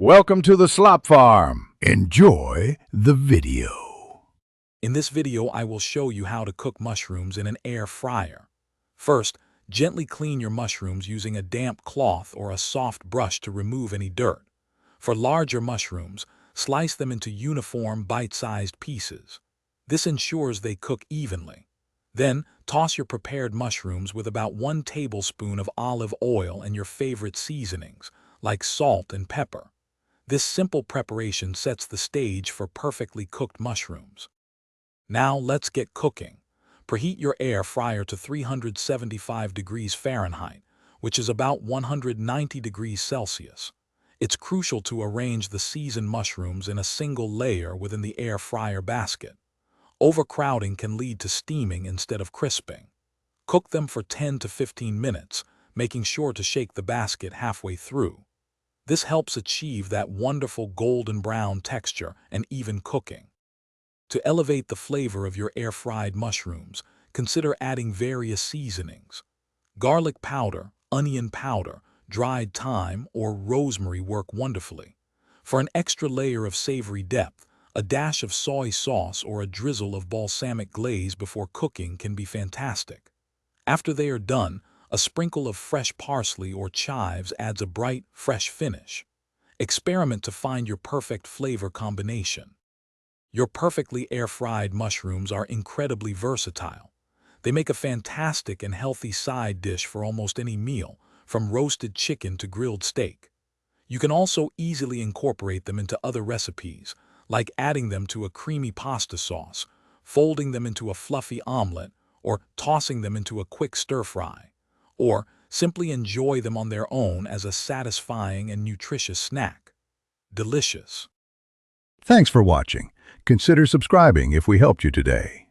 Welcome to the Slop Farm. Enjoy the video. In this video, I will show you how to cook mushrooms in an air fryer. First, gently clean your mushrooms using a damp cloth or a soft brush to remove any dirt. For larger mushrooms, slice them into uniform, bite-sized pieces. This ensures they cook evenly. Then, toss your prepared mushrooms with about 1 tablespoon of olive oil and your favorite seasonings, like salt and pepper. This simple preparation sets the stage for perfectly cooked mushrooms. Now let's get cooking. Preheat your air fryer to 375 degrees Fahrenheit, which is about 190 degrees Celsius. It's crucial to arrange the seasoned mushrooms in a single layer within the air fryer basket. Overcrowding can lead to steaming instead of crisping. Cook them for 10 to 15 minutes, making sure to shake the basket halfway through. This helps achieve that wonderful golden brown texture and even cooking. To elevate the flavor of your air-fried mushrooms, consider adding various seasonings. Garlic powder, onion powder, dried thyme, or rosemary work wonderfully. For an extra layer of savory depth, a dash of soy sauce or a drizzle of balsamic glaze before cooking can be fantastic. After they are done, a sprinkle of fresh parsley or chives adds a bright, fresh finish. Experiment to find your perfect flavor combination. Your perfectly air-fried mushrooms are incredibly versatile. They make a fantastic and healthy side dish for almost any meal, from roasted chicken to grilled steak. You can also easily incorporate them into other recipes, like adding them to a creamy pasta sauce, folding them into a fluffy omelet, or tossing them into a quick stir-fry. Or simply enjoy them on their own as a satisfying and nutritious snack. Delicious. Thanks for watching. Consider subscribing if we helped you today.